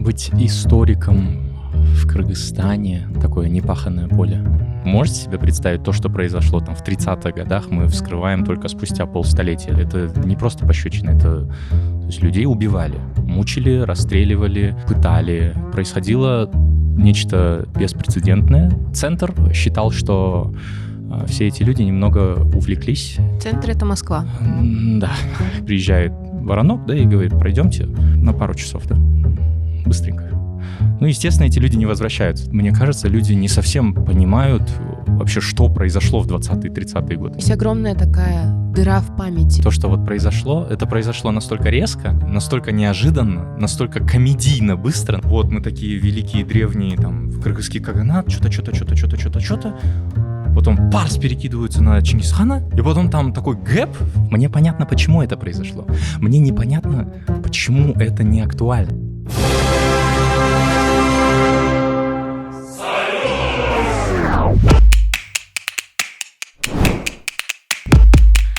Быть историком в Кыргызстане — такое непаханное поле. Можете себе представить то, что произошло там в 30-х годах, мы вскрываем только спустя полстолетия. Это не просто пощечина, это... То есть людей убивали, мучили, расстреливали, пытали. Происходило нечто беспрецедентное. Центр считал, что все эти люди немного увлеклись. Центр — это Москва. Да. Приезжает Воронок, да, и говорит: пройдемте на пару часов, да, быстренько. Ну, естественно, эти люди не возвращаются. Мне кажется, люди не совсем понимают вообще, что произошло в 20-е, 30-е годы. Есть огромная такая дыра в памяти. То, что вот произошло, это произошло настолько резко, настолько неожиданно, настолько комедийно быстро. Вот мы такие великие древние, там, в кыргызский каганат, что-то. Потом парс перекидываются на Чингисхана, и потом там такой гэп. Мне понятно, почему это произошло. Мне непонятно, почему это не актуально.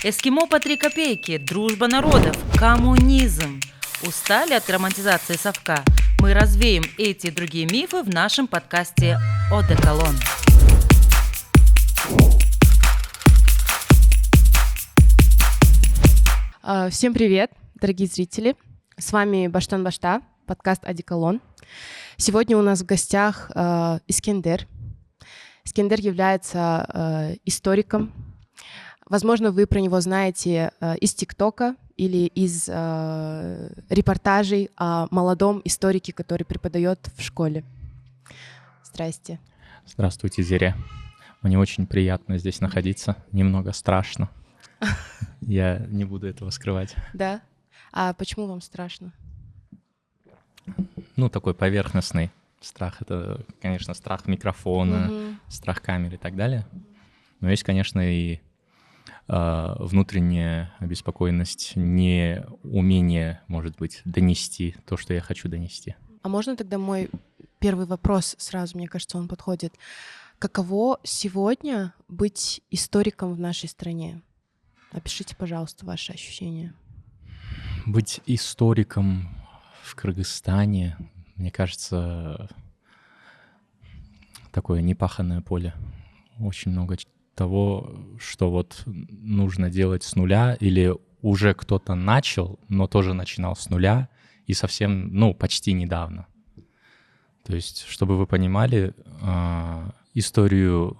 Эскимо по 3 копейки, дружба народов, коммунизм. Устали от романтизации совка? Мы развеем эти и другие мифы в нашем подкасте «Одеколон». Всем привет, дорогие зрители. С вами Баштан Башта, подкаст «Одеколон». Сегодня у нас в гостях Искендер. Искендер является историком. Возможно, вы про него знаете из ТикТока или из репортажей о молодом историке, который преподает в школе. Здрасте. Здравствуйте, Зеря. Мне очень приятно здесь находиться. Немного страшно. Я не буду этого скрывать. Да? А почему вам страшно? Ну, такой поверхностный страх. Это, конечно, страх микрофона, страх камеры и так далее. Но есть, конечно, и внутренняя обеспокоенность, неумение, может быть, донести то, что я хочу донести. А можно тогда мой первый вопрос сразу, мне кажется, он подходит. Каково сегодня быть историком в нашей стране? Опишите, пожалуйста, ваши ощущения. Быть историком в Кыргызстане, мне кажется, такое непаханное поле. Очень много того, что вот нужно делать с нуля, или уже кто-то начал, но тоже начинал с нуля, и совсем, почти недавно. То есть, чтобы вы понимали, историю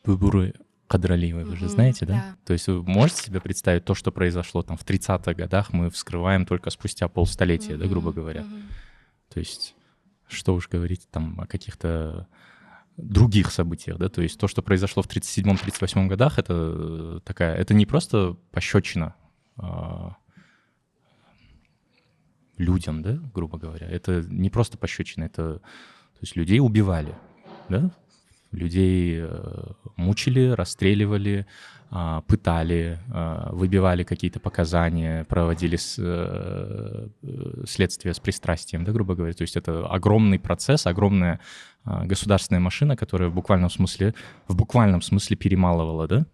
Быбуры Кадралиевой вы же знаете, да? Да? То есть вы можете себе представить то, что произошло там в 30-х годах, мы вскрываем только спустя полстолетия, да, грубо говоря. То есть, что уж говорить там о каких-то других событиях, да, то есть то, что произошло в 37-38 годах, это не просто пощечина людям, да, грубо говоря, это не просто пощечина, то есть людей убивали, да, людей мучили, расстреливали, пытали, выбивали какие-то показания, проводили следствие с пристрастием, да, грубо говоря. То есть это огромный процесс, огромная государственная машина, которая в буквальном смысле перемалывала, да,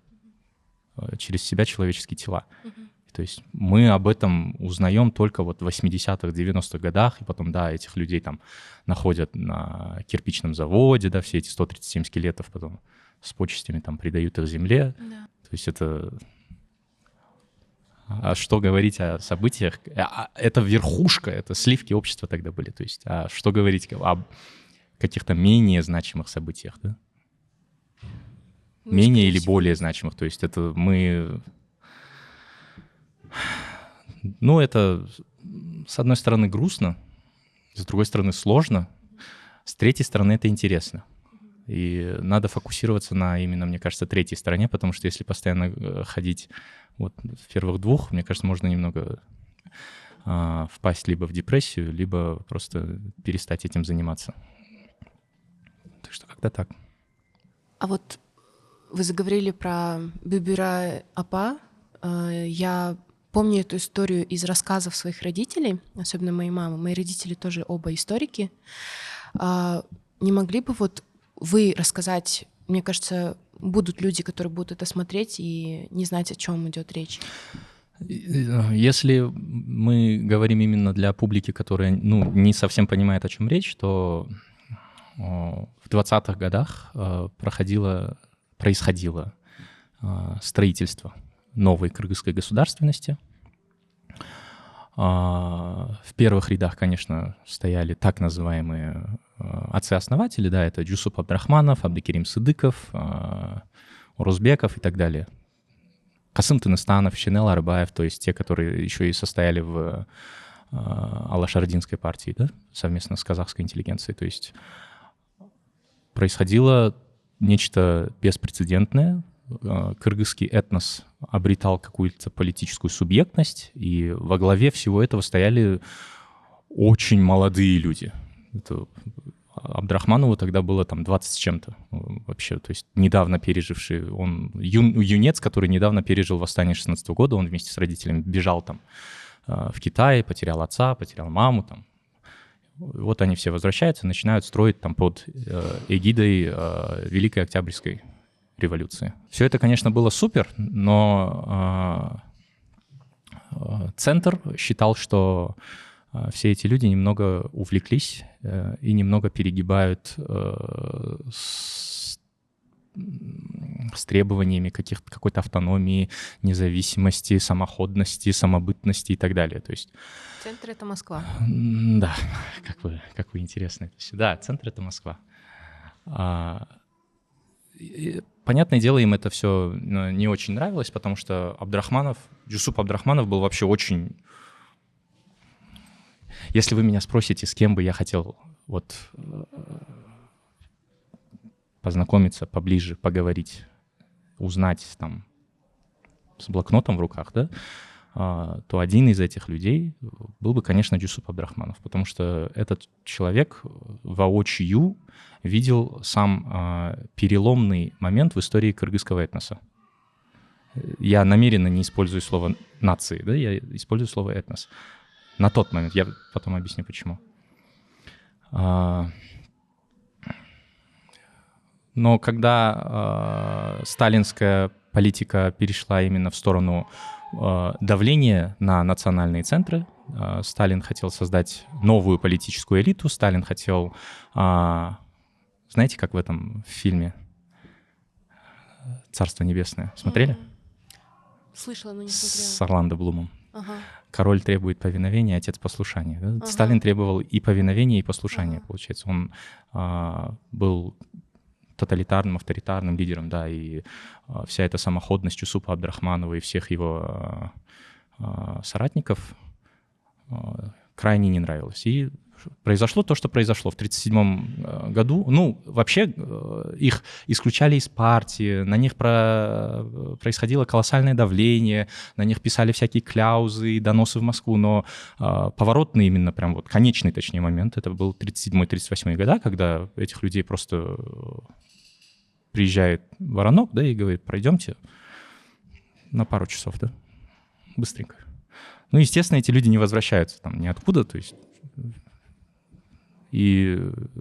через себя человеческие тела. То есть мы об этом узнаем только вот в 80-х, 90-х годах, и потом, да, этих людей там находят на кирпичном заводе, да, все эти 137 скелетов потом с почестями там придают их земле. Да. То есть это... А что говорить о событиях? Это верхушка, это сливки общества тогда были. То есть а что говорить о каких-то менее значимых событиях, да? Менее или более значимых. То есть это мы... это, с одной стороны, грустно, с другой стороны, сложно, с третьей стороны, это интересно. И надо фокусироваться на именно, мне кажется, третьей стороне, потому что если постоянно ходить вот в первых двух, мне кажется, можно немного впасть либо в депрессию, либо просто перестать этим заниматься. Так что как-то так. А вот вы заговорили про Быбюра Апа. Я помню эту историю из рассказов своих родителей, особенно моей мамы. Мои родители тоже оба историки. Не могли бы вот вы рассказать, мне кажется, будут люди, которые будут это смотреть и не знать, о чем идет речь? Если мы говорим именно для публики, которая не совсем понимает, о чем речь, то в 20-х годах происходило строительство новой кыргызской государственности. В первых рядах, конечно, стояли так называемые отцы-основатели, да, это Жусуп Абдрахманов, Абдыкерим Сыдыков, Урузбеков и так далее. Касым Тыныстанов, Шенел Арбаев, то есть те, которые еще и состояли в Алашардинской партии, да, совместно с казахской интеллигенцией. То есть происходило нечто беспрецедентное. Кыргызский этнос обретал какую-то политическую субъектность, и во главе всего этого стояли очень молодые люди. Это Абдрахманову тогда было там 20 с чем-то вообще, то есть недавно переживший, он юнец, который недавно пережил восстание 16 года, он вместе с родителями бежал там в Китай, потерял отца, потерял маму там. Вот они все возвращаются, начинают строить там под эгидой Великой Октябрьской революции. Все это, конечно, было супер, но Центр считал, что все эти люди немного увлеклись и немного перегибают с требованиями какой-то автономии, независимости, самоходности, самобытности и так далее. То есть... Центр — это Москва. Да, как вы интересно это все. Да, центр — это Москва. Понятное дело, им это все не очень нравилось, потому что Жусуп Абдрахманов был вообще очень... Если вы меня спросите, с кем бы я хотел познакомиться поближе, поговорить, узнать там с блокнотом в руках, да, то один из этих людей был бы, конечно, Жусуп Абдрахманов, потому что этот человек воочию видел сам переломный момент в истории кыргызского этноса. Я намеренно не использую слово «нации», да, я использую слово «этнос». На тот момент. Я потом объясню, почему. Но когда сталинская политика перешла именно в сторону давления на национальные центры, Сталин хотел создать новую политическую элиту, Сталин хотел... Знаете, как в этом фильме «Царство небесное»? Смотрели? Слышала, но не смотрела. С Орландо Блумом. Ага. Король требует повиновения, отец послушания. Да? Ага. Сталин требовал и повиновения, и послушания, получается. Он был тоталитарным, авторитарным лидером, да, и вся эта самоходность Жусупа Абдрахманова и всех его соратников крайне не нравилась. И произошло то, что произошло в 1937 году. Ну, вообще их исключали из партии, на них происходило колоссальное давление, на них писали всякие кляузы и доносы в Москву, но поворотный именно прям вот конечный, точнее, момент, это был 1937-1938 года, когда этих людей просто приезжает Воронок, да, и говорит: пройдемте на пару часов, да, быстренько. Ну, естественно, эти люди не возвращаются там ниоткуда, то есть и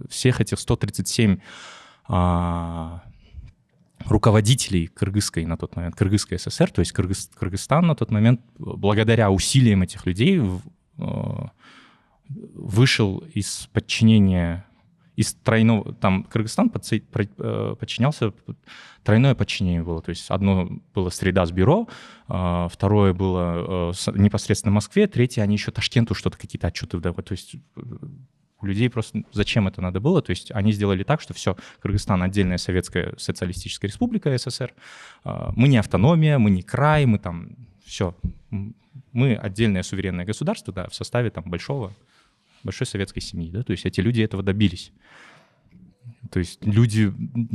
всех этих 137 руководителей кыргызской на тот момент, Кыргызской ССР, то есть Кыргызстан на тот момент, благодаря усилиям этих людей, вышел из подчинения, из тройного, там Кыргызстан подчинялся, тройное подчинение было, то есть одно было среда с бюро, второе было непосредственно в Москве, третье они еще Ташкенту что-то, какие-то отчеты выдавали, то есть у людей просто зачем это надо было, то есть они сделали так, что все, Кыргызстан отдельная советская социалистическая республика СССР, мы не автономия, мы не край, мы там все, мы отдельное суверенное государство, да, в составе там большой советской семьи, да, то есть эти люди этого добились. То есть люди,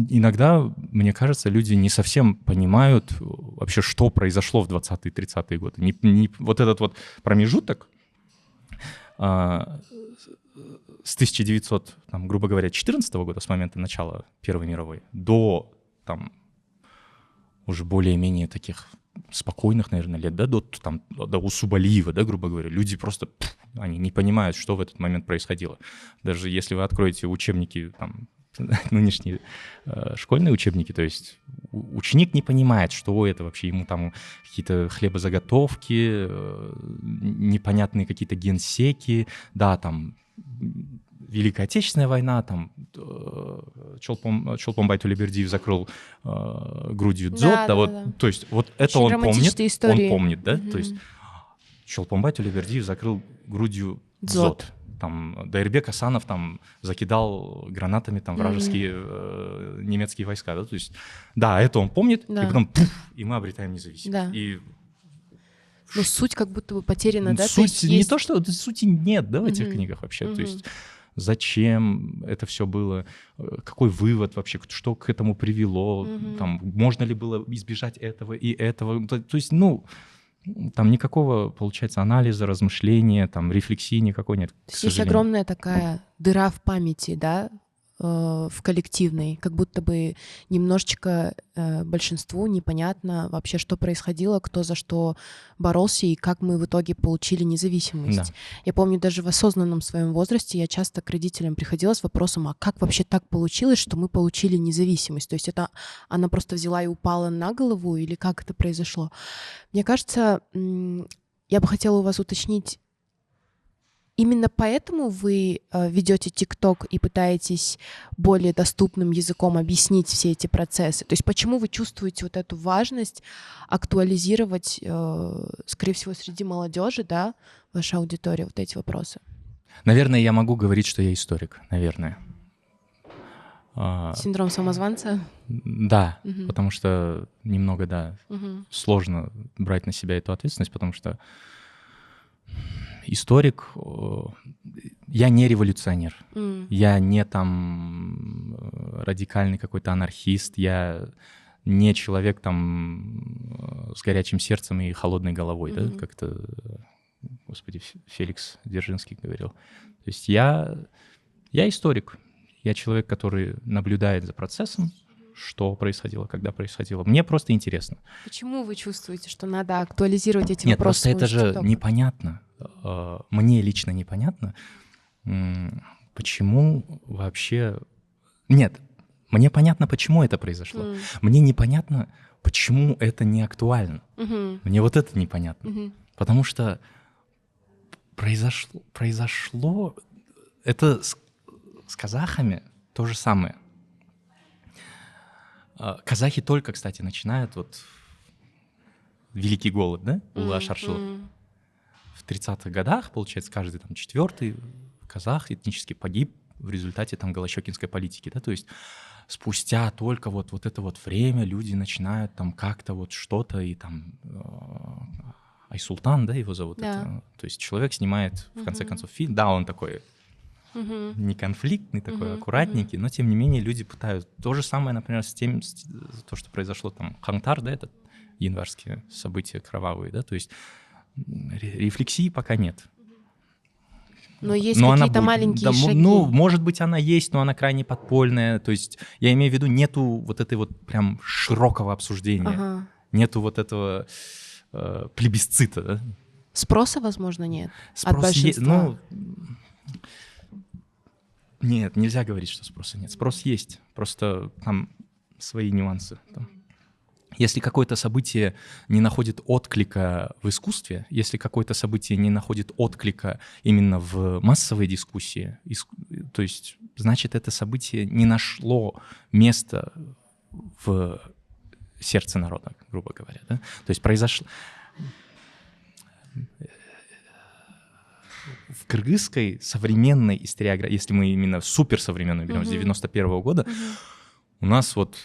иногда, мне кажется, люди не совсем понимают вообще, что произошло в 20-е, 30-е годы. Вот этот вот промежуток с 1900, там, грубо говоря, 14 года, с момента начала Первой мировой, до там уже более-менее таких спокойных, наверное, лет, да, до Усубалиева, да, грубо говоря, люди просто, они не понимают, что в этот момент происходило. Даже если вы откроете учебники там нынешние школьные учебники, то есть ученик не понимает, что это вообще, ему там какие-то хлебозаготовки, непонятные какие-то генсеки, да, там Великая Отечественная война, там Чолпон Байтуле-Бердиев закрыл грудью дзот, да, вот, да. То есть вот это очень он помнит, да, то есть Чолпон Байтуле-Бердиев закрыл грудью дзот. Там Дайырбек Асанов там закидал гранатами там вражеские немецкие войска, да, то есть, да, это он помнит, и потом и мы обретаем независимость. Да. И но суть как будто бы потеряна, да? Суть то есть, не то, что сути нет, да, в этих книгах вообще, то есть зачем это все было, какой вывод вообще, что к этому привело, там, можно ли было избежать этого и этого, то есть, там никакого, получается, анализа, размышления, там, рефлексии никакой нет, к сожалению. Есть огромная такая дыра в памяти, да, в коллективной, как будто бы немножечко большинству непонятно вообще, что происходило, кто за что боролся и как мы в итоге получили независимость. Да. Я помню, даже в осознанном своем возрасте я часто к родителям приходила с вопросом, а как вообще так получилось, что мы получили независимость? То есть это она просто взяла и упала на голову или как это произошло? Мне кажется, я бы хотела у вас уточнить, именно поэтому вы ведете ТикТок и пытаетесь более доступным языком объяснить все эти процессы? То есть почему вы чувствуете вот эту важность актуализировать, скорее всего, среди молодежи, да, ваша аудитория, вот эти вопросы? Наверное, я могу говорить, что я историк, наверное. Синдром самозванца? Да, потому что немного, да, сложно брать на себя эту ответственность, потому что историк, я не революционер, я не там радикальный какой-то анархист, я не человек там с горячим сердцем и холодной головой, да, как-то, господи, Феликс Дзержинский говорил. То есть я историк, я человек, который наблюдает за процессом, что происходило, когда происходило. Мне просто интересно. Почему вы чувствуете, что надо актуализировать эти Нет, вопросы? Нет, просто это же непонятно. Мне лично непонятно, почему вообще... Нет, мне понятно, почему это произошло. Мне непонятно, почему это не актуально. Мне вот это непонятно. Потому что произошло... Это с казахами то же самое. Казахи только, кстати, начинают вот Великий голод, да, Улы Ашаршылык. В 30-х годах, получается, каждый там 4-й казах этнически погиб в результате там голощёкинской политики, да, то есть спустя только вот это вот время люди начинают там как-то вот что-то, и там Айсултан, да, его зовут, да. Это, то есть человек снимает, в конце концов, фильм, да, он такой не конфликтный, такой аккуратненький, но тем не менее люди пытаются. То же самое, например, с тем, то, что произошло там, Хангтар, да, это январские события кровавые, да, то есть рефлексии пока нет. Но есть какие-то маленькие шаги. Ну, может быть, она есть, но она крайне подпольная, то есть я имею в виду, нету вот этой вот прям широкого обсуждения, нету вот этого плебисцита, да. Спроса, возможно, нет? Спрос от большинства? Нет, нельзя говорить, что спроса нет. Спрос есть, просто там свои нюансы. Там. Если какое-то событие не находит отклика в искусстве, если какое-то событие не находит отклика именно в массовой дискуссии, то есть, значит, это событие не нашло места в сердце народа, грубо говоря. Да? То есть произошло... В кыргызской современной историографии, если мы именно суперсовременную берем, с 91-го года, у нас вот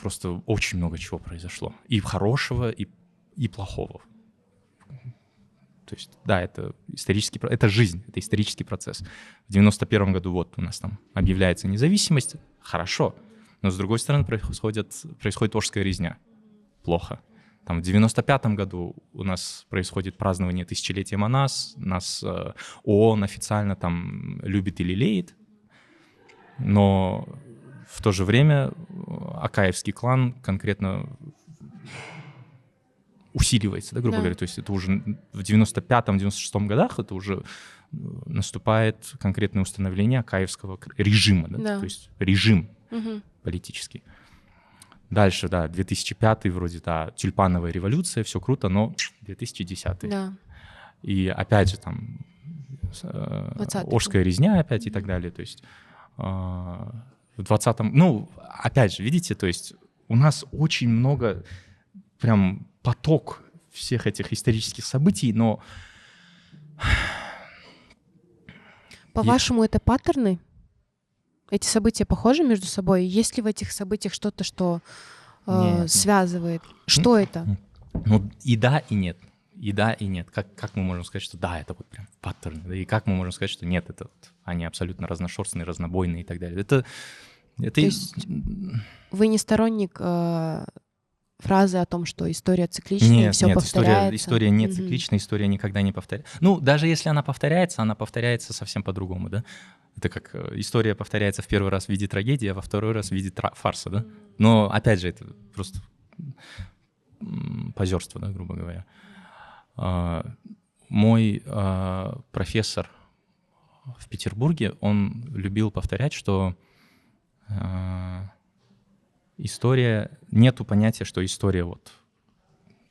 просто очень много чего произошло. И хорошего, и плохого. То есть, да, это исторический, это жизнь, это исторический процесс. В 91-м году вот у нас там объявляется независимость, хорошо. Но с другой стороны происходит Ошская резня. Плохо. Там в 95-м году у нас происходит празднование тысячелетия Манас, нас ООН официально там любит и лелеет, но в то же время Акаевский клан конкретно усиливается, да, грубо говоря. То есть это уже в 95-96 годах это уже наступает конкретное установление акаевского режима, да? То есть режим политический. Дальше, да, 2005 вроде, да, тюльпановая революция, все круто, но 2010. Да. И опять же там Орская резня опять и так далее. То есть в 20-м, ну, опять же, видите, то есть у нас очень много, прям поток всех этих исторических событий, но... По-вашему, это паттерны? Эти события похожи между собой? Есть ли в этих событиях что-то, что связывает? Что это? Ну, и да, и нет. И да, и нет. Как мы можем сказать, что да, это вот прям паттерн, да, и как мы можем сказать, что нет, это вот, они абсолютно разношерстные, разнобойные и так далее. Это... То есть вы не сторонник фразы о том, что история цикличная, и все повторяется? Нет, история не цикличная, история никогда не повторяется. Ну, даже если она повторяется совсем по-другому, да? Это как история повторяется в первый раз в виде трагедии, а во второй раз в виде фарса, да? Но, опять же, это просто позерство, да, грубо говоря. Мой профессор в Петербурге, он любил повторять, что история, нету понятия, что история вот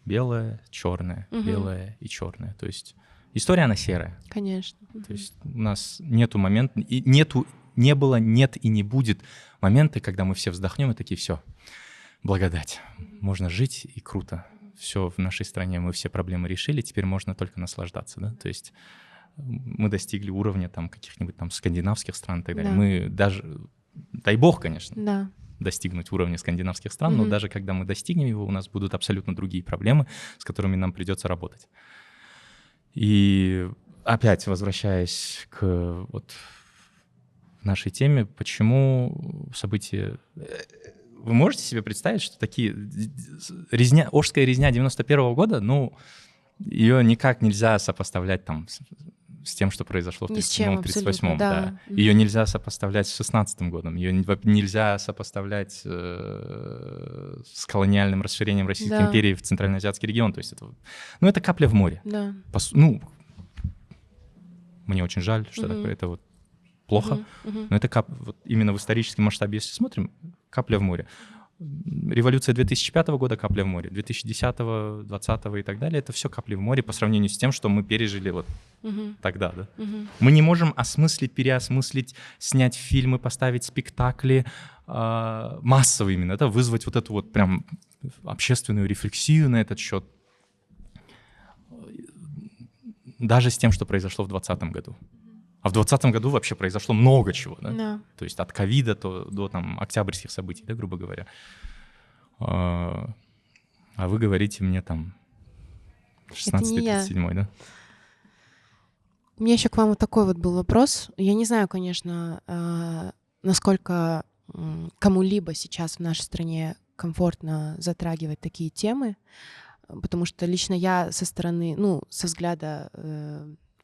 белая, черная, белая и черная. То есть история, она серая. Конечно. То есть у нас нету момента, не было, нет и не будет момента, когда мы все вздохнем и такие, все, благодать, можно жить и круто. Все в нашей стране, мы все проблемы решили, теперь можно только наслаждаться, да, то есть мы достигли уровня там каких-нибудь там скандинавских стран и так далее. Да. Мы даже, дай бог, конечно, достигнуть уровня скандинавских стран, но даже когда мы достигнем его, у нас будут абсолютно другие проблемы, с которыми нам придется работать. И опять возвращаясь к вот нашей теме, почему события... Вы можете себе представить, что такие... Орская резня 91-го года, ну, ее никак нельзя сопоставлять там с тем, что произошло в 1937-м. Да. Ее нельзя сопоставлять с 16-м годом, ее нельзя сопоставлять с колониальным расширением Российской империи в Центральноазиатский регион. То есть это, ну, это капля в море. Да. Ну, мне очень жаль, что это вот плохо, но это вот именно в историческом масштабе, если смотрим, капля в море. Революция 2005 года — капля в море, 2010-го, 2020-го и так далее — это все капли в море по сравнению с тем, что мы пережили вот тогда, да. Мы не можем осмыслить, переосмыслить, снять фильмы, поставить спектакли массово именно, да, вызвать вот эту вот прям общественную рефлексию на этот счет, даже с тем, что произошло в 2020 году. А в 2020 году вообще произошло много чего, да? То есть от ковида до там октябрьских событий, да, грубо говоря. А вы говорите мне там 16-37, да? У меня еще к вам вот такой вот был вопрос. Я не знаю, конечно, насколько кому-либо сейчас в нашей стране комфортно затрагивать такие темы, потому что лично я со стороны, ну, со взгляда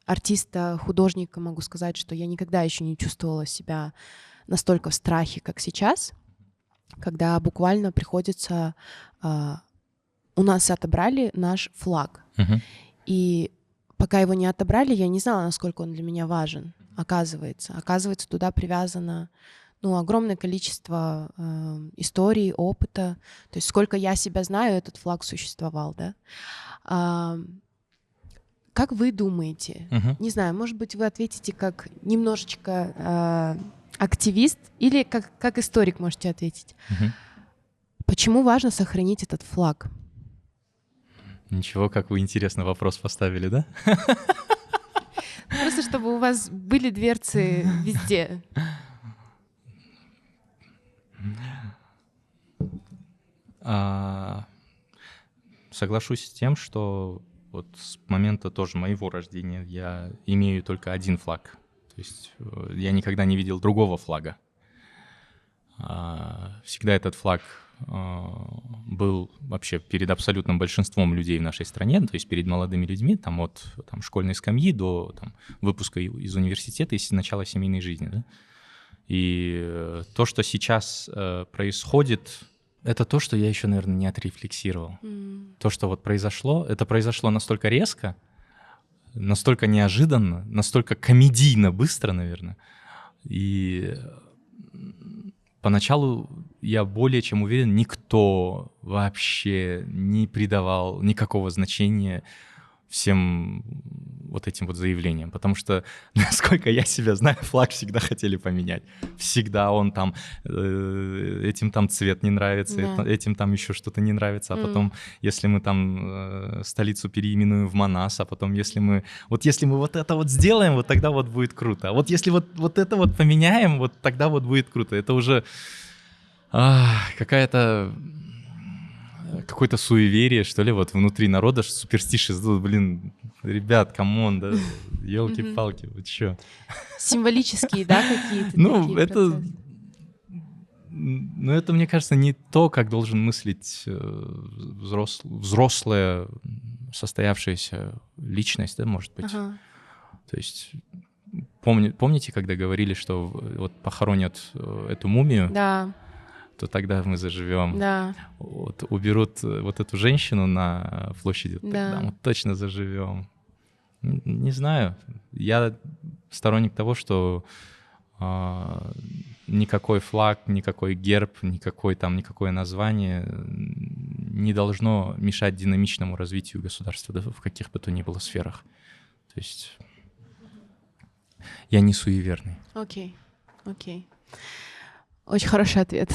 артиста, художника могу сказать, что я никогда еще не чувствовала себя настолько в страхе, как сейчас, когда буквально приходится... у нас отобрали наш флаг. И пока его не отобрали, я не знала, насколько он для меня важен, оказывается. Оказывается, туда привязано огромное количество историй, опыта. То есть сколько я себя знаю, этот флаг существовал, да? Как вы думаете? Не знаю, может быть, вы ответите как немножечко активист или как историк можете ответить. Почему важно сохранить этот флаг? Ничего, как вы интересно вопрос поставили, да? Просто чтобы у вас были дверцы везде. Соглашусь с тем, что вот с момента тоже моего рождения я имею только один флаг. То есть я никогда не видел другого флага. Всегда этот флаг был вообще перед абсолютным большинством людей в нашей стране, то есть перед молодыми людьми, там, от школьной скамьи до выпуска из университета и начала семейной жизни. Да? И то, что сейчас происходит, это то, что я еще, наверное, не отрефлексировал. То, что вот произошло, это произошло настолько резко, настолько неожиданно, настолько комедийно быстро, наверное. И поначалу, я более чем уверен, никто вообще не придавал никакого значения всем вот этим вот заявлениям, потому что, насколько я себя знаю, флаг всегда хотели поменять. Всегда он там, этим там цвет не нравится, этим там еще что-то не нравится, а потом, если мы там столицу переименуем в Манас, а потом, если мы вот это вот сделаем, вот тогда вот будет круто. А вот если вот это вот поменяем, вот тогда вот будет круто. Это уже какое-то суеверие, что ли, вот внутри народа, суперстишес, блин, ребят, камон, да, елки-палки, вы чё? Символические, да, какие-то Ну, это, процессы? это, мне кажется, не то, как должен мыслить взрослая, состоявшаяся личность, да, может быть. Ага. То есть помните, когда говорили, что вот похоронят эту мумию, Да, то тогда мы заживем. да. Вот уберут вот эту женщину на площади, Да. тогда мы точно заживем. Не знаю. Я сторонник того, что никакой флаг, никакой герб, никакое название не должно мешать динамичному развитию государства, да, в каких бы то ни было сферах. То есть я не суеверный. Окей. Очень хороший ответ.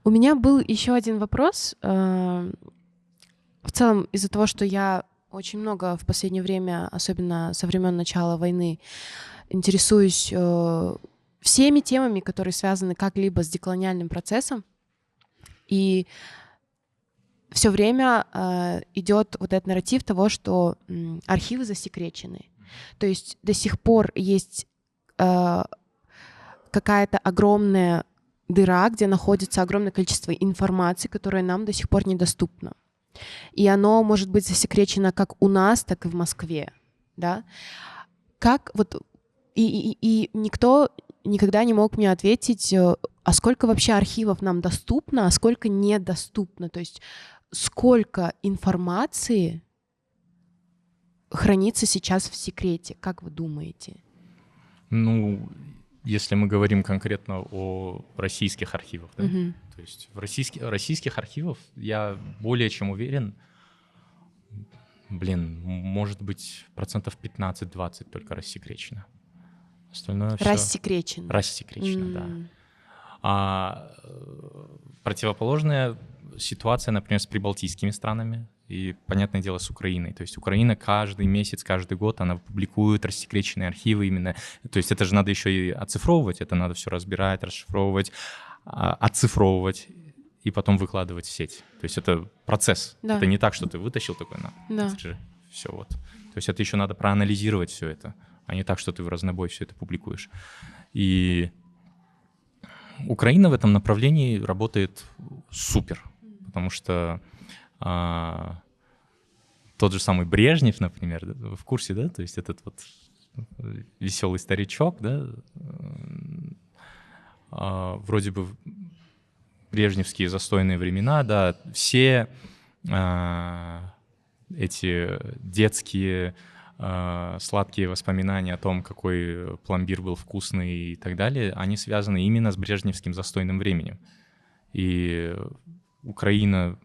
У меня был еще один вопрос. В целом, из-за того, что я очень много в последнее время, особенно со времен начала войны, интересуюсь всеми темами, которые связаны как-либо с деколониальным процессом, и все время идет вот этот нарратив того, что архивы засекречены. То есть до сих пор есть какая-то огромная дыра, где находится огромное количество информации, которая нам до сих пор недоступна. И оно может быть засекречено как у нас, так и в Москве. Да? Как вот... И никто никогда не мог мне ответить, а сколько вообще архивов нам доступно, а сколько недоступно. То есть сколько информации хранится сейчас в секрете, как вы думаете? Ну, если мы говорим конкретно о российских архивах, да? Мгм. То есть в российских архивах я более чем уверен, может быть, 15-20% только рассекречено. Остальное все Рассекречено. рассекречено, да. А противоположная ситуация, например, с прибалтийскими странами и, понятное дело, с Украиной. То есть Украина каждый месяц, каждый год, она публикует рассекреченные архивы именно. То есть это же надо еще и оцифровывать, это надо все разбирать, расшифровывать, оцифровывать и потом выкладывать в сеть. То есть это процесс. Да. Это не так, что ты вытащил такой, Да. все вот. То есть это еще надо проанализировать все это, а не так, что ты в разнобой все это публикуешь. И Украина в этом направлении работает супер, потому что тот же самый Брежнев, например, да, вы в курсе, да, то есть этот вот веселый старичок, да, вроде бы брежневские застойные времена, да, все эти детские сладкие воспоминания о том, какой пломбир был вкусный и так далее, они связаны именно с брежневским застойным временем. И Украина,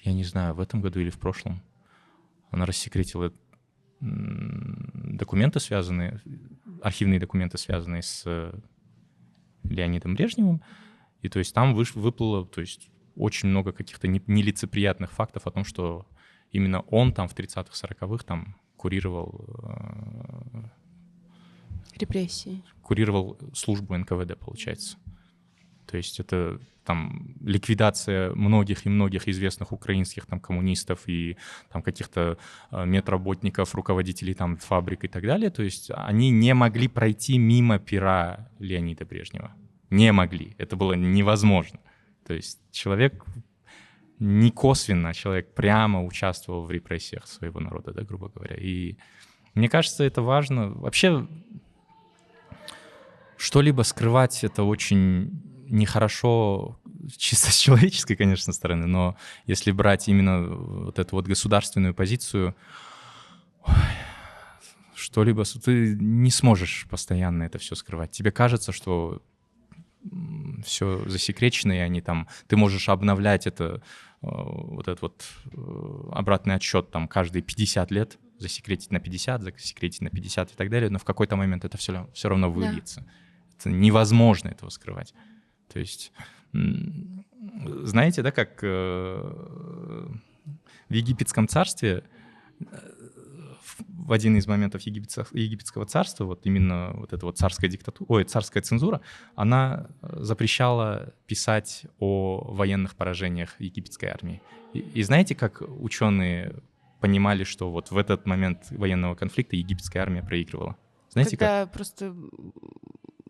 я не знаю, в этом году или в прошлом, она рассекретила документы, архивные документы, связанные с Леонидом Брежневым. И то есть там выплыло, то есть очень много каких-то нелицеприятных фактов о том, что именно он там в 30-х, 40-х там курировал Репрессии. Курировал службу НКВД, получается. То есть это там ликвидация многих и многих известных украинских там коммунистов и там каких-то медработников, руководителей там фабрик и так далее. То есть они не могли пройти мимо пера Леонида Брежнева. Не могли. Это было невозможно. То есть человек не косвенно, человек прямо участвовал в репрессиях своего народа, да, грубо говоря. И мне кажется, это важно. Вообще что-либо скрывать — это очень нехорошо чисто с человеческой, конечно, стороны, но если брать именно вот эту вот государственную позицию, что-либо ты не сможешь постоянно это все скрывать. Тебе кажется, что все засекречено, и они там... Ты можешь обновлять это, вот этот вот обратный отсчет там каждые 50 лет, засекретить на 50, засекретить на 50 и так далее, но в какой-то момент это все равно выльется. Да. Это невозможно этого скрывать. То есть, знаете, да, как в египетском царстве в один из моментов египетского царства, вот именно вот эта вот царская цензура, она запрещала писать о военных поражениях египетской армии. И знаете, как ученые понимали, что вот в этот момент военного конфликта египетская армия проигрывала? Знаете, когда как? Просто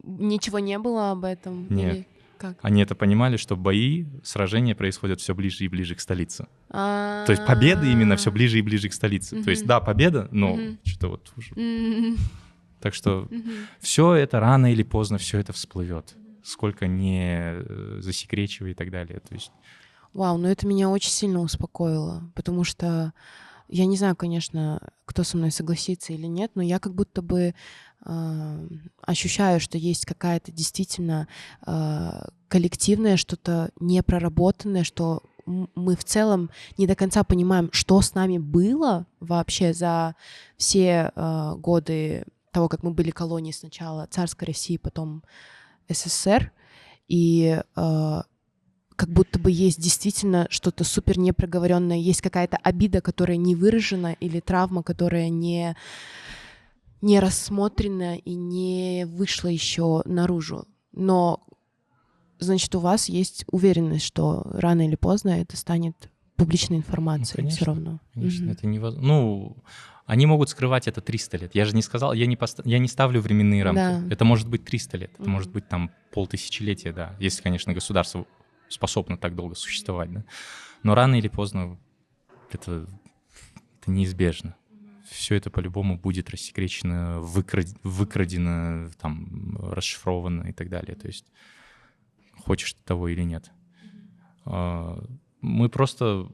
ничего не было об этом? Нет. Или как? Они это понимали, что сражения происходят все ближе и ближе к столице. То есть победы именно все ближе и ближе к столице. То есть да, победа, но что-то вот уже. Так что все это рано или поздно все это всплывет, сколько не засекречивай и так далее. То есть. Вау, ну это меня очень сильно успокоило, потому что я не знаю, конечно, кто со мной согласится или нет, но я как будто бы ощущаю, что есть какая-то действительно коллективное, что-то непроработанное, что мы в целом не до конца понимаем, что с нами было вообще за все годы того, как мы были колонией сначала царской России, потом СССР, и как будто бы есть действительно что-то супер непроговоренное, есть какая-то обида, которая не выражена, или травма, которая не рассмотрена и не вышла еще наружу. Но, значит, у вас есть уверенность, что рано или поздно это станет публичной информацией, конечно, все равно. Конечно, это невозможно. Ну, они могут скрывать это 300 лет. Я же не сказал, я не ставлю временные рамки. Да. Это может быть 300 лет, это может быть там 500-летия, да, если, конечно, государство способно так долго существовать, да. Но рано или поздно это неизбежно. Все это по-любому будет рассекречено, выкрадено, там, расшифровано и так далее. То есть хочешь ты того или нет. Мы просто,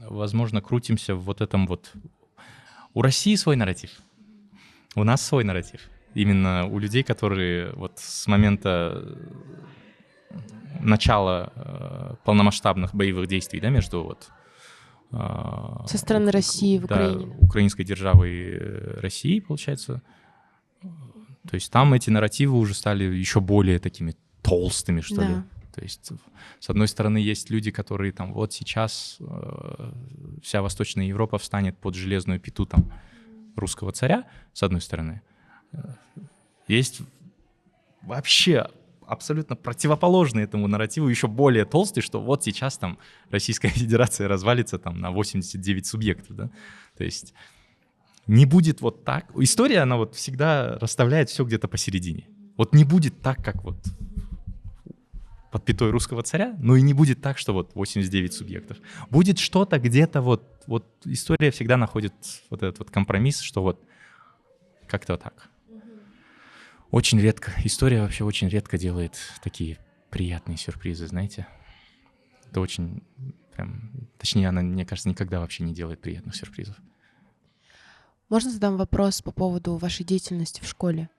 возможно, крутимся в вот этом вот... У России свой нарратив, у нас свой нарратив. Именно у людей, которые вот с момента начала полномасштабных боевых действий, да, между вот... Со стороны России в Украине. Украинской державы и России, получается. То есть там эти нарративы уже стали еще более такими толстыми, что ли. То есть, с одной стороны, есть люди, которые там вот сейчас вся Восточная Европа встанет под железную пяту там русского царя, с одной стороны. Есть вообще абсолютно противоположный этому нарративу, еще более толстый, что вот сейчас там Российская Федерация развалится там на 89 субъектов, да. То есть не будет вот так. История, она вот всегда расставляет все где-то посередине. Вот не будет так, как вот под пятой русского царя, но и не будет так, что вот 89 субъектов. Будет что-то где-то вот история всегда находит вот этот вот компромисс, что вот как-то вот так. Очень редко, история вообще очень редко делает такие приятные сюрпризы, знаете. Это очень прям, точнее, она, мне кажется, никогда вообще не делает приятных сюрпризов. Можно задам вопрос по поводу вашей деятельности в школе?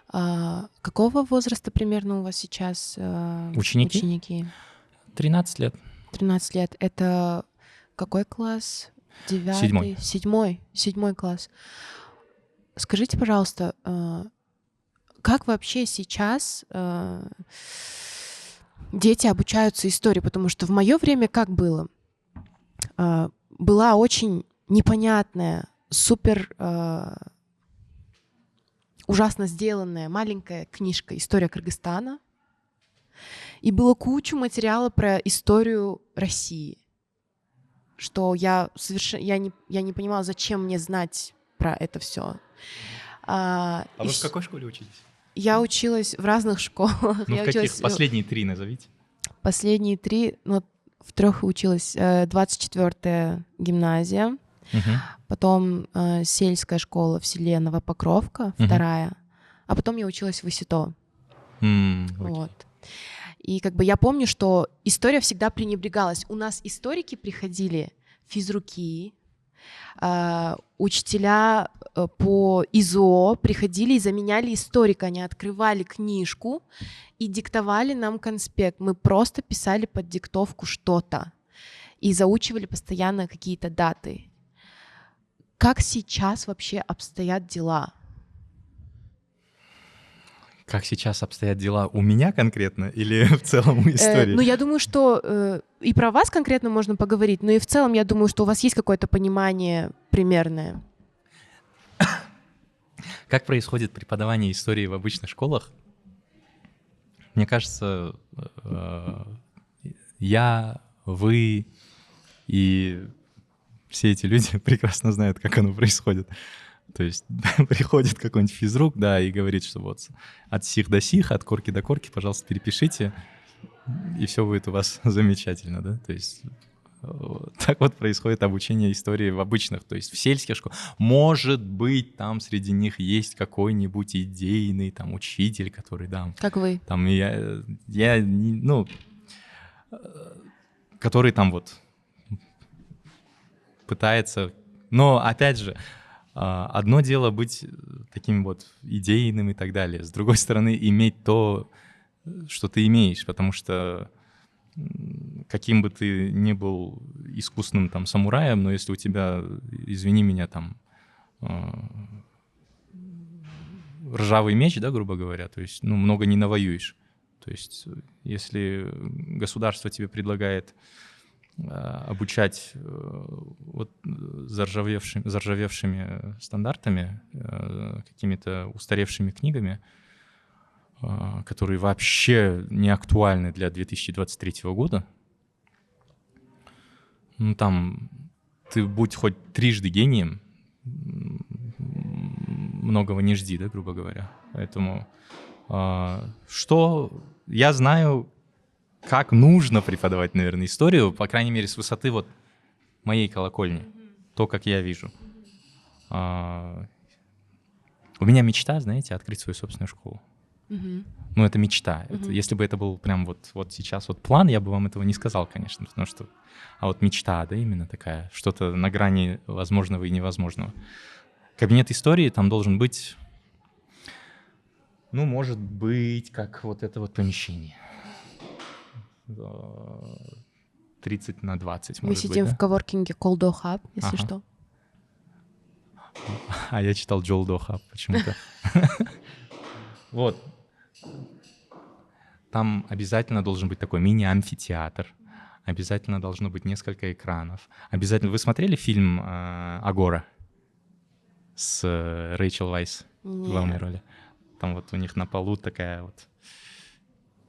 Какого возраста примерно у вас сейчас ученики? 13 лет. 13 лет. Это какой класс? 9? 7 класс. Скажите, пожалуйста, как вообще сейчас дети обучаются истории? Потому что в мое время как было? Была очень непонятная, супер ужасно сделанная маленькая книжка «История Кыргызстана», и было кучу материала про историю России, что я не понимала, зачем мне знать про это все. Вы в какой школе учились? Я училась в разных школах. Ну, в каких? Последние 3 назовите. Последние 3, ну, в 3 училась. 24-я гимназия, потом сельская школа в селе Новопокровка, 2-я, а потом я училась в ИСИТО. Вот. И как бы я помню, что история всегда пренебрегалась. У нас историки приходили, физруки, учителя по ИЗО приходили и заменяли историка. Они открывали книжку и диктовали нам конспект. Мы просто писали под диктовку что-то и заучивали постоянно какие-то даты. Как сейчас вообще обстоят дела? Как сейчас обстоят дела у меня конкретно или в целом у истории? Ну, я думаю, что и про вас конкретно можно поговорить, но и в целом я думаю, что у вас есть какое-то понимание примерное. Как происходит преподавание истории в обычных школах? Мне кажется, я, вы и все эти люди прекрасно знают, как оно происходит. То есть приходит какой-нибудь физрук, да, и говорит, что вот от сих до сих, от корки до корки, пожалуйста, перепишите, и все будет у вас замечательно, да. То есть так вот происходит обучение истории в обычных, то есть в сельских школах. Может быть, там среди них есть какой-нибудь идейный там учитель, который, да, Как вы? там который там вот пытается, но опять же, одно дело быть таким вот идейным и так далее, с другой стороны иметь то, что ты имеешь, потому что каким бы ты ни был искусным там самураем, но если у тебя, извини меня, там ржавый меч, да, грубо говоря, то есть, ну, много не навоюешь. То есть, если государство тебе предлагает обучать вот заржавевшими стандартами, какими-то устаревшими книгами, которые вообще не актуальны для 2023 года, ну, там, ты будь хоть трижды гением, многого не жди, да, грубо говоря. Поэтому что я знаю, как нужно преподавать, наверное, историю, по крайней мере, с высоты вот моей колокольни, то, как я вижу. У меня мечта, знаете, открыть свою собственную школу. Ну, это мечта. Если бы это был прям вот сейчас вот план, я бы вам этого не сказал, конечно. Потому что, а вот мечта, да, именно такая, что-то на грани возможного и невозможного. Кабинет истории там должен быть, ну, может быть, как вот это вот помещение. 30 на 20, Мы может сидим быть, в коворкинге Колдо Хаб, если что. А я читал Джолдо Хаб почему-то. Вот. Там обязательно должен быть такой мини-амфитеатр. Обязательно должно быть несколько экранов. Обязательно. Вы смотрели фильм «Агора» с Рэйчел Вайс в главной роли? Там вот у них на полу такая вот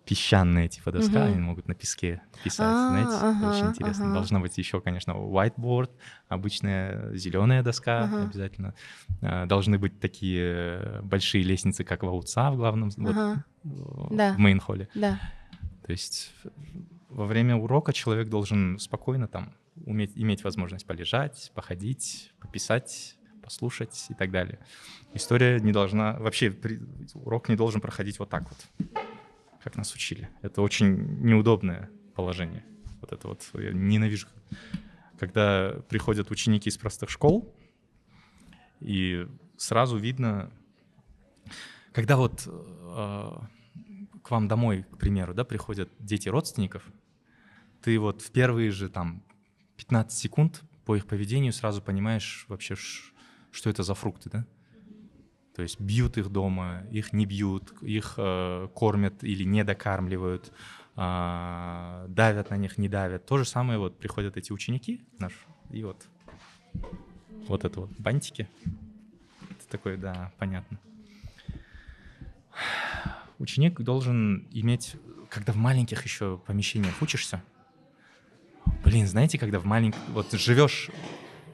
песчаная типа доска, они могут на песке писать, знаете, это очень интересно. Должна быть еще, конечно, whiteboard, обычная зеленая доска обязательно. Должны быть такие большие лестницы, как в АУЦА в главном, в мейн-холле. Да. То есть во время урока человек должен спокойно там иметь возможность полежать, походить, пописать, послушать и так далее. История не должна, вообще урок не должен проходить вот так вот, как нас учили. Это очень неудобное положение. Вот это вот я ненавижу. Когда приходят ученики из простых школ, и сразу видно, когда вот к вам домой, к примеру, да, приходят дети родственников, ты вот в первые же там 15 секунд по их поведению сразу понимаешь вообще, что это за фрукты, да? То есть бьют их дома, их не бьют, их кормят или не докармливают, давят на них, не давят. То же самое вот приходят эти ученики наши, и вот это вот бантики. Это такое, да, понятно. Ученик должен иметь, когда в маленьких еще помещениях учишься, знаете, когда вот живешь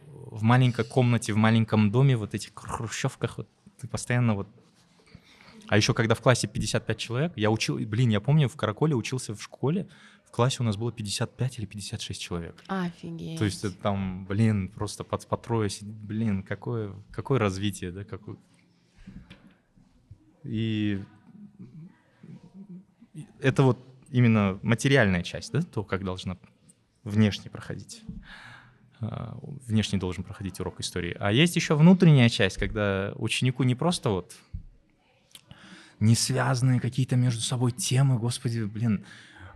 в маленькой комнате, в маленьком доме, вот этих хрущевках, вот, ты постоянно вот... А еще когда в классе 55 человек, я помню, в Караколе учился в школе, в классе у нас было 55 или 56 человек. Офигеть. То есть это там, просто по трое сидеть, какое развитие, да, какое... И это вот именно материальная часть, да, то, как должна внешне проходить. Внешне должен проходить урок истории. А есть еще внутренняя часть, когда ученику не просто вот не связанные какие-то между собой темы, господи, блин,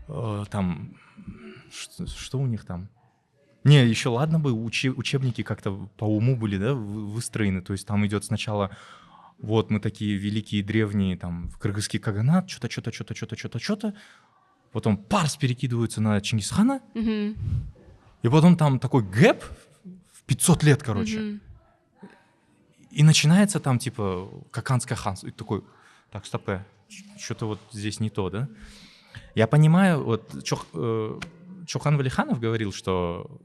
там, что у них там? Не, еще ладно бы, учебники как-то по уму были, да, выстроены, то есть там идет сначала, вот мы такие великие древние, там, кыргызский каганат, что-то, потом парс перекидываются на Чингисхана, и потом там такой гэп в 500 лет, короче. И начинается там типа Каканское ханство. И такой, так, стоп, что-то вот здесь не то, да? Я понимаю, вот Чохан Валиханов говорил, что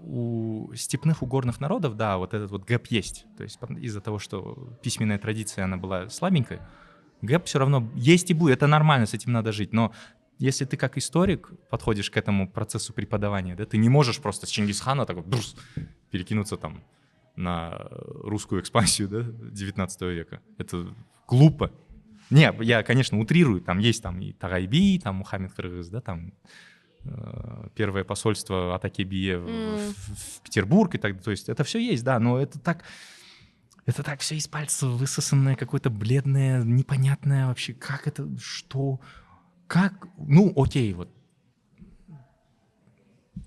у степных угорных народов, да, вот этот вот гэп есть. То есть из-за того, что письменная традиция, она была слабенькой, гэп все равно есть и будет, это нормально, с этим надо жить. Но если ты как историк подходишь к этому процессу преподавания, да, ты не можешь просто с Чингисхана так вот перекинуться там на русскую экспансию, да, 19 века. Это глупо. Не, я, конечно, утрирую, там есть там и Тарайби, там Мухаммед Кыргыз, да, там первое посольство Атакебие в Петербург и так далее. То есть это все есть, да, но это так все из пальца высосанное, какое-то бледное, непонятное вообще, как это, что... Как, ну, окей, вот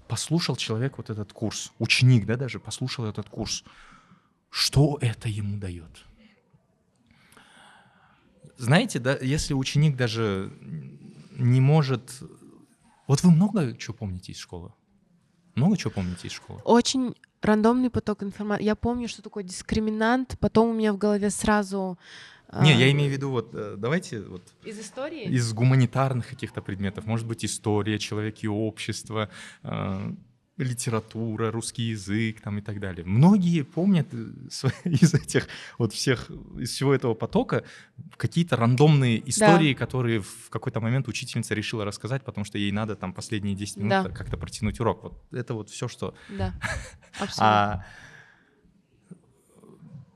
послушал человек вот этот курс, ученик, да, даже послушал этот курс, что это ему дает? Знаете, да, если ученик даже не может... Вот вы много чего помните из школы? Много чего помните из школы? Очень рандомный поток информации. Я помню, что такое дискриминант, потом у меня в голове сразу... Не, я имею в виду, вот давайте вот из истории? Из гуманитарных каких-то предметов. Может быть, история, человек и общество, литература, русский язык там, и так далее. Многие помнят из этих вот всех, из всего этого потока какие-то рандомные истории, да, которые в какой-то момент учительница решила рассказать, потому что ей надо там последние 10 минут, да, как-то протянуть урок. Вот это вот все, что... Да, абсолютно.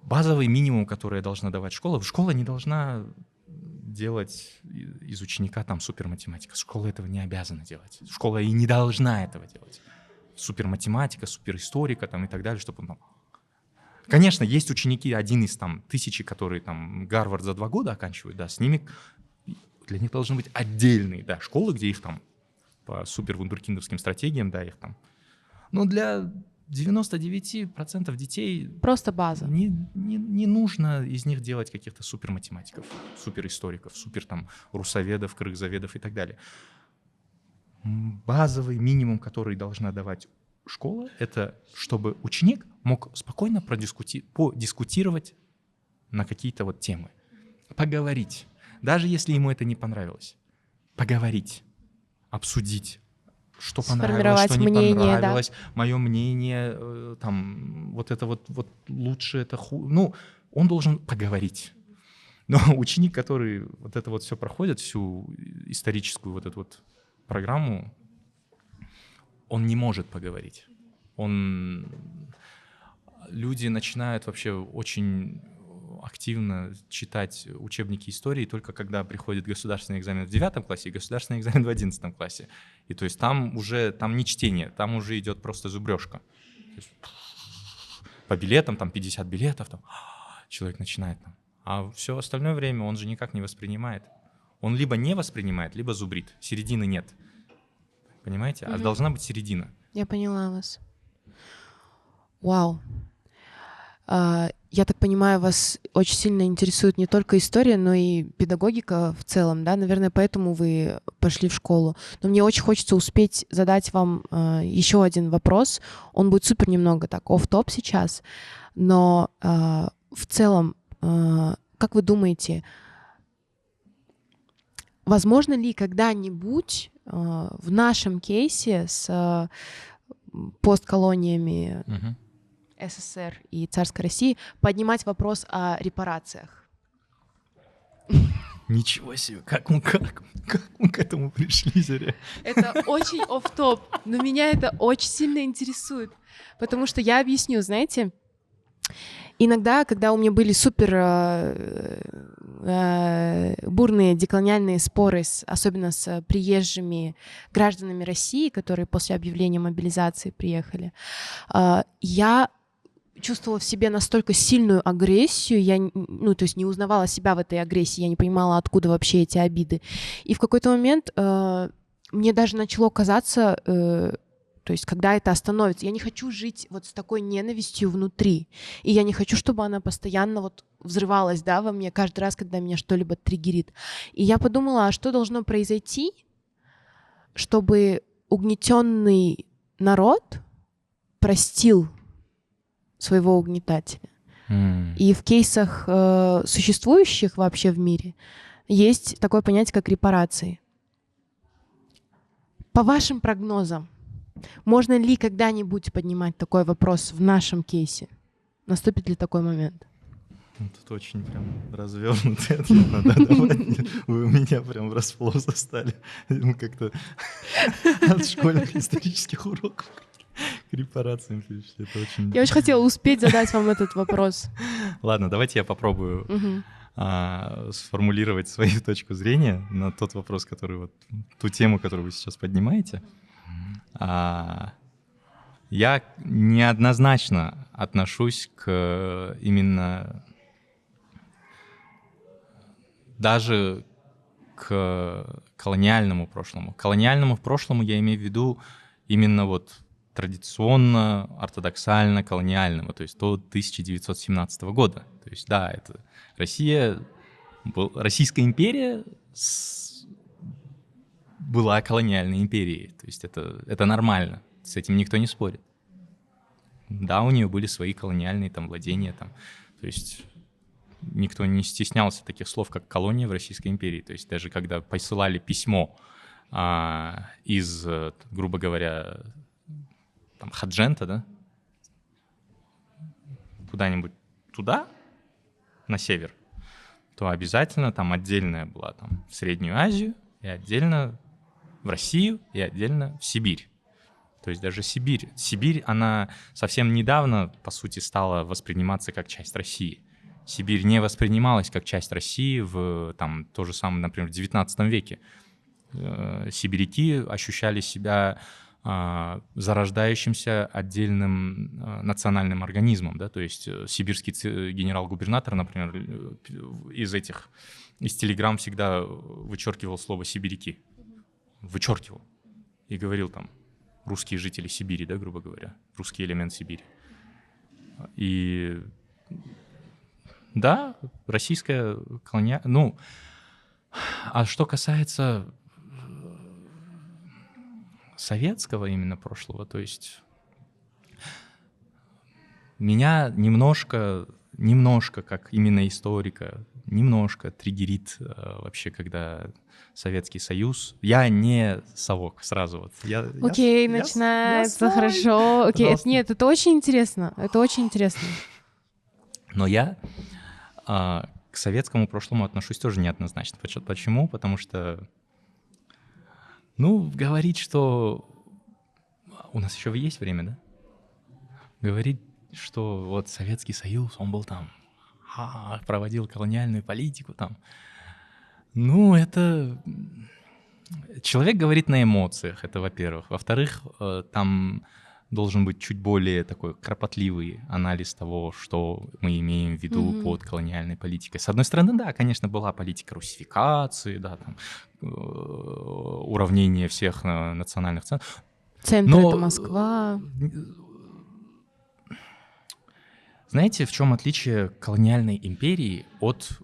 Базовый минимум, который должна давать школа. Школа не должна делать из ученика там суперматематика. Школа этого не обязана делать. Школа и не должна этого делать. Суперматематика, суперисторика там, и так далее, чтобы он там... Конечно, есть ученики, один из там тысячи, которые там Гарвард за 2 года оканчивают, да, с ними, для них должны быть отдельные, да, школы, где их там по супервундеркиндовским стратегиям, да, их там. Но для 99% детей... Просто база. Не нужно из них делать каких-то суперматематиков, суперисториков, супер там русоведов, кыргызоведов и так далее. Базовый минимум, который должна давать школа, это чтобы ученик мог спокойно подискутировать на какие-то вот темы. Поговорить. Даже если ему это не понравилось. Поговорить. Обсудить. Что понравилось, что не понравилось, да? Мое мнение, там, вот это вот лучше, это хуже. Ну, он должен поговорить. Но ученик, который вот это вот все проходит, всю историческую вот эту вот программу, он не может поговорить. Люди начинают вообще очень активно читать учебники истории только когда приходит государственный экзамен в 9 классе и государственный экзамен в 11 классе. И то есть там не чтение, там уже идет просто зубрежка. По билетам, там 50 билетов, там, человек начинает там. А все остальное время он же никак не воспринимает. Он либо не воспринимает, либо зубрит. Середины нет. Понимаете? А должна быть середина. Я поняла вас. Вау. Я так понимаю, вас очень сильно интересует не только история, но и педагогика в целом, да? Наверное, поэтому вы пошли в школу. Но мне очень хочется успеть задать вам еще один вопрос. Он будет супер немного так офф-топ сейчас, но в целом, как вы думаете, возможно ли когда-нибудь в нашем кейсе с постколониями СССР и царской России поднимать вопрос о репарациях? Ничего себе, как мы к этому пришли, Заря? Это очень офф-топ, но меня это очень сильно интересует, потому что я объясню, знаете, иногда, когда у меня были супер бурные деколониальные споры, особенно с приезжими гражданами России, которые после объявления мобилизации приехали, я чувствовала в себе настолько сильную агрессию, я, то есть не узнавала себя в этой агрессии, я не понимала, откуда вообще эти обиды. И в какой-то момент мне даже начало казаться, то есть когда это остановится, я не хочу жить вот с такой ненавистью внутри, и я не хочу, чтобы она постоянно вот взрывалась, да, во мне каждый раз, когда меня что-либо триггерит. И я подумала, а что должно произойти, чтобы угнетенный народ простил своего угнетателя. И в кейсах существующих вообще в мире есть такое понятие, как репарации. По вашим прогнозам, можно ли когда-нибудь поднимать такой вопрос в нашем кейсе? Наступит ли такой момент? Тут очень прям развернутый ответ надо давать. Вы меня прям врасплох застали. Как-то от школьных исторических уроков к репарациям перешли. Это очень... Я очень хотела успеть задать вам этот вопрос. Ладно, давайте я попробую сформулировать свою точку зрения на тот вопрос, который вот ту тему, которую вы сейчас поднимаете. Я неоднозначно отношусь к именно даже к колониальному прошлому. Колониальному прошлому я имею в виду именно вот традиционно, ортодоксально колониального, то есть до 1917 года. То есть да, это Российская империя была колониальной империей, то есть это нормально, с этим никто не спорит. Да, у нее были свои колониальные там владения, там, то есть никто не стеснялся таких слов, как колония в Российской империи. То есть даже когда посылали письмо из, грубо говоря, там, Хаджента, да, куда-нибудь туда, на север, то обязательно там отдельная была там, в Среднюю Азию, и отдельно в Россию, и отдельно в Сибирь. То есть даже Сибирь, она совсем недавно, по сути, стала восприниматься как часть России. Сибирь не воспринималась как часть России в там, то же самое, например, в XIX веке. Сибиряки ощущали себя зарождающимся отдельным национальным организмом. Да? То есть сибирский генерал-губернатор, например, из телеграмм всегда вычеркивал слово «сибиряки». Вычеркивал. И говорил там русские жители Сибири, да, грубо говоря, русский элемент Сибири. И да, российская колония... Ну, а что касается советского именно прошлого, то есть меня немножко, как именно историка, немножко триггерит вообще, когда Советский Союз... Я не совок, сразу вот. Окей, начинается, хорошо. Окей, нет, это очень интересно, Но я к советскому прошлому отношусь тоже неоднозначно. Почему? Потому что, говорить, что... У нас еще есть время, да? Говорить, что вот Советский Союз, он был там, проводил колониальную политику там. Это... Человек говорит на эмоциях, это во-первых. Во-вторых, там должен быть чуть более такой кропотливый анализ того, что мы имеем в виду под колониальной политикой. С одной стороны, да, конечно, была политика русификации, да, там, уравнение всех национальных центров. Центр — это Москва. Знаете, в чем отличие колониальной империи от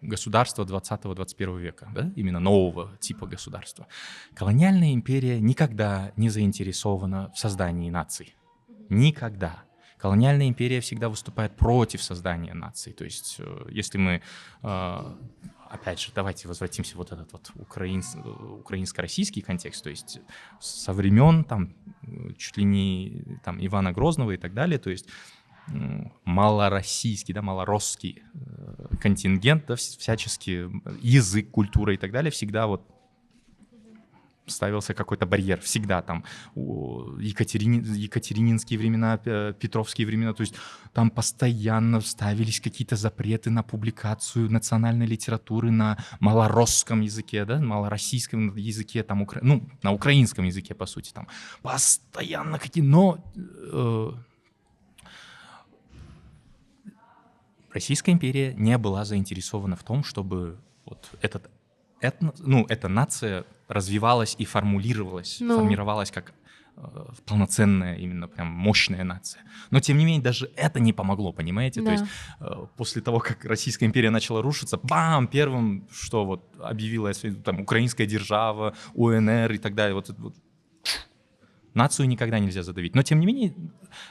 государства 20-21 века, да? Именно нового типа государства? Колониальная империя никогда не заинтересована в создании наций. Никогда. Колониальная империя всегда выступает против создания наций. То есть, если мы, опять же, давайте возвратимся в вот этот вот украинско-российский контекст, то есть со времен там чуть ли не там Ивана Грозного и так далее, то есть малороссийский, да, малоросский контингент, да, всячески язык, культура и так далее всегда вот ставился какой-то барьер. Всегда там екатерининские времена, петровские времена. То есть там постоянно ставились какие-то запреты на публикацию национальной литературы на малоросском языке, да, малороссийском языке, там, на украинском языке, по сути. Там постоянно какие... Но Российская империя не была заинтересована в том, чтобы вот эта нация развивалась и формировалась как полноценная, именно прям мощная нация. Но, тем не менее, даже это не помогло, понимаете? Да. То есть после того, как Российская империя начала рушиться, первым, что вот объявила там украинская держава, УНР и так далее, вот нацию никогда нельзя задавить. Но, тем не менее,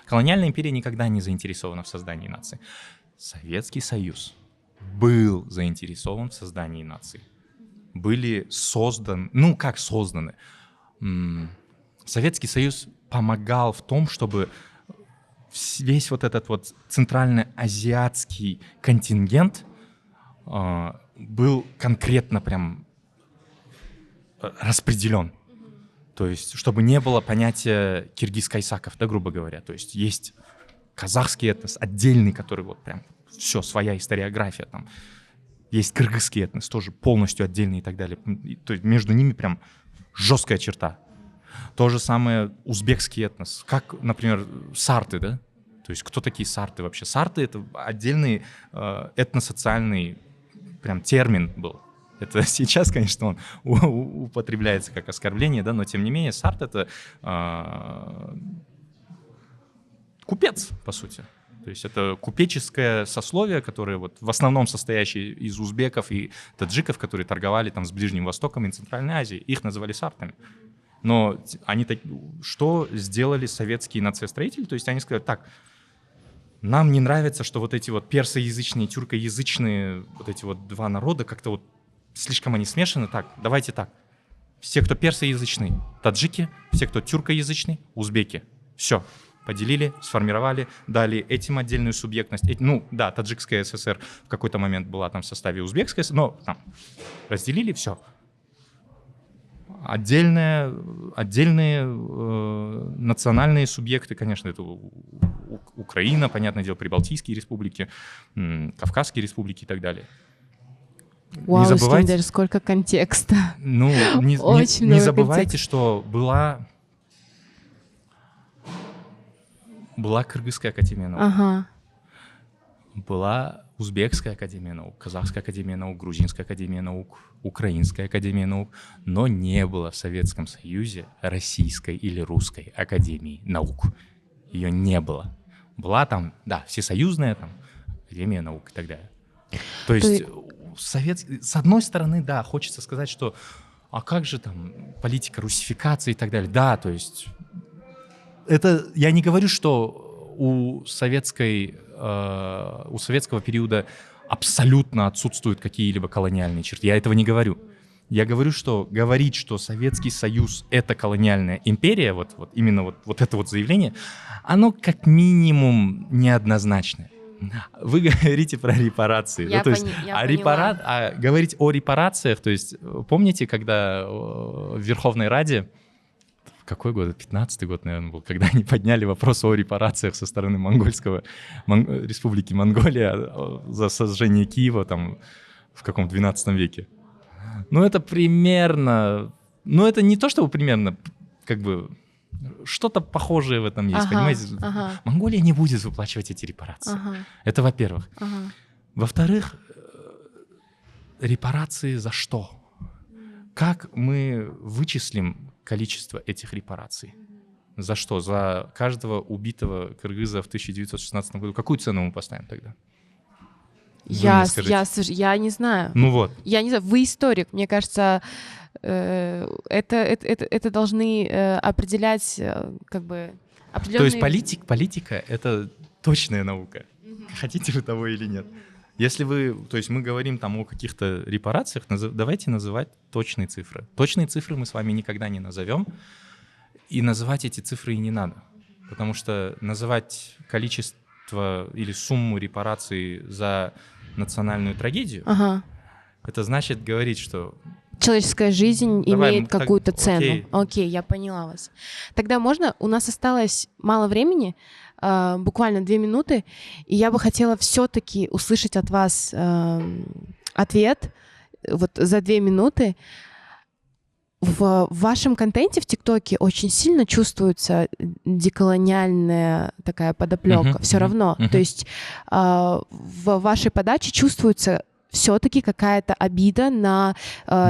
колониальная империя никогда не заинтересована в создании нации. Советский Союз был заинтересован в создании нации. Были созданы, Советский Союз помогал в том, чтобы весь вот этот вот центральноазиатский контингент был конкретно прям распределен. То есть, чтобы не было понятия киргиз-кайсаков, да, грубо говоря. То есть казахский этнос отдельный, который вот прям все, своя историография там. Есть кыргызский этнос, тоже полностью отдельный и так далее. То есть между ними прям жесткая черта. То же самое узбекский этнос. Как, например, сарты, да? То есть кто такие сарты вообще? Сарты — это отдельный этносоциальный прям термин был. Это сейчас, конечно, он употребляется как оскорбление, да, но тем не менее сарт — это купец, по сути. То есть это купеческое сословие, которое вот в основном состоящее из узбеков и таджиков, которые торговали там с Ближним Востоком и Центральной Азией. Их называли сартами. Но что сделали советские нациостроители? То есть они сказали: так, нам не нравится, что вот эти вот персоязычные, тюркоязычные вот эти вот два народа как-то вот слишком они смешаны. Так, давайте так. Все, кто персоязычный, таджики, все, кто тюркоязычный, узбеки. Все. Поделили, сформировали, дали этим отдельную субъектность. Таджикская ССР в какой-то момент была там в составе узбекской, но там разделили, все. Отдельные национальные субъекты, конечно, это Украина, понятное дело, Прибалтийские республики, Кавказские республики и так далее. Вау, не забывайте, даже сколько контекста. Не забывайте, что была Кыргызская академия наук, была Узбекская академия наук, Казахская академия наук, Грузинская академия наук, Украинская академия наук, но не было в Советском Союзе Российской или Русской академии наук. Ее не было. Была там, всесоюзная там академия наук и так далее. То есть с одной стороны, хочется сказать, что а как же там политика русификации и так далее. Да, то есть это я не говорю, что у советского периода абсолютно отсутствуют какие-либо колониальные черты. Я этого не говорю. Я говорю, что говорить, что Советский Союз — это колониальная империя, вот именно вот это вот заявление, оно как минимум неоднозначное. Вы говорите про репарации. Говорить о репарациях, то есть помните, когда в Верховной Раде, какой год? 15-й год, наверное, был, когда они подняли вопрос о репарациях со стороны Республики Монголия за сожжение Киева там в каком 12 веке. Это примерно... это не то, чтобы примерно, как бы, что-то похожее в этом есть, понимаете? Монголия не будет выплачивать эти репарации. Это во-первых. Во-вторых, репарации за что? Как мы вычислим количество этих репараций? За что? За каждого убитого кыргыза в 1916 году. Какую цену мы поставим тогда? Я не знаю. Я не знаю. Вы историк. Мне кажется, это должны определять как бы определенные... То есть политика — это точная наука. Хотите вы того или нет. Если мы говорим там о каких-то репарациях, давайте называть точные цифры. Точные цифры мы с вами никогда не назовем, и называть эти цифры и не надо. Потому что называть количество или сумму репараций за национальную трагедию, это значит говорить, что человеческая жизнь Давай, имеет так, какую-то цену. окей. Окей, я поняла вас. Тогда можно? У нас осталось мало времени, буквально 2 минуты, и я бы хотела все-таки услышать от вас ответ вот за 2 минуты. В вашем контенте в ТикТоке очень сильно чувствуется деколониальная такая подоплека. Все равно. То есть в вашей подаче чувствуется все-таки какая-то обида на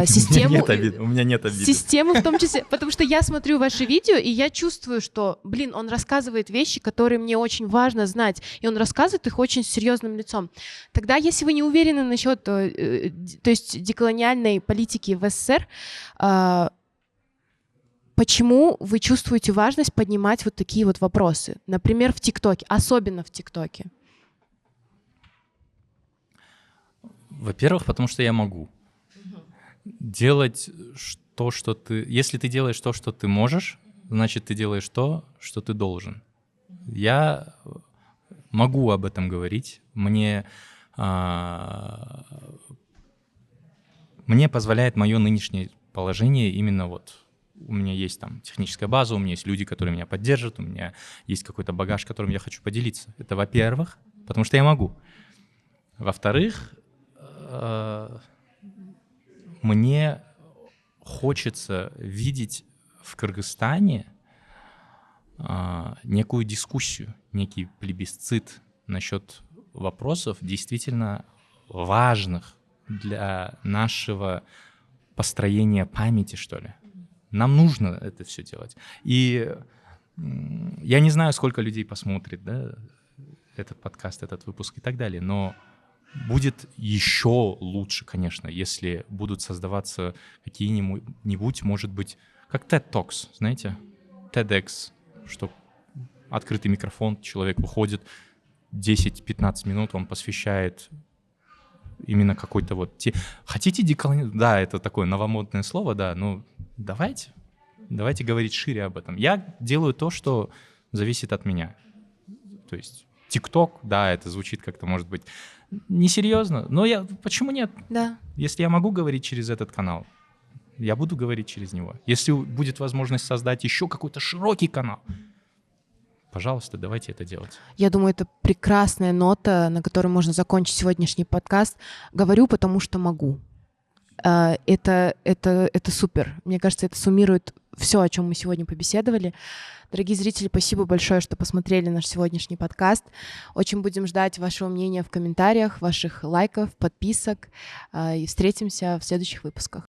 систему. У меня нет обиды. Систему в том числе. Потому что я смотрю ваши видео, и я чувствую, что, он рассказывает вещи, которые мне очень важно знать. И он рассказывает их очень серьезным лицом. Тогда, если вы не уверены насчет то есть деколониальной политики в СССР, почему вы чувствуете важность поднимать вот такие вот вопросы? Например, в ТикТоке, особенно в ТикТоке. Во-первых, потому что я могу. Делать то, что ты... Если ты делаешь то, что ты можешь, значит, ты делаешь то, что ты должен. Я могу об этом говорить. Мне позволяет мое нынешнее положение именно вот... У меня есть там техническая база, у меня есть люди, которые меня поддержат, у меня есть какой-то багаж, которым я хочу поделиться. Это, во-первых, потому что я могу. Во-вторых, мне хочется видеть в Кыргызстане некую дискуссию, некий плебисцит насчет вопросов действительно важных для нашего построения памяти, что ли. Нам нужно это все делать. И я не знаю, сколько людей посмотрит, да, этот подкаст, этот выпуск и так далее, но будет еще лучше, конечно, если будут создаваться какие-нибудь, может быть, как TED Talks, знаете, TEDx, что открытый микрофон, человек выходит, 10-15 минут он посвящает именно какой-то вот... Хотите деколонизацию? Да, это такое новомодное слово, да, но давайте говорить шире об этом. Я делаю то, что зависит от меня. То есть ТикТок, да, это звучит как-то, может быть, несерьезно, но почему нет? Да. Если я могу говорить через этот канал, я буду говорить через него. Если будет возможность создать еще какой-то широкий канал, пожалуйста, давайте это делать. Я думаю, это прекрасная нота, на которой можно закончить сегодняшний подкаст. Говорю, потому что могу. Это супер. Мне кажется, это суммирует все, о чем мы сегодня побеседовали. Дорогие зрители, спасибо большое, что посмотрели наш сегодняшний подкаст. Очень будем ждать вашего мнения в комментариях, ваших лайков, подписок. И встретимся в следующих выпусках.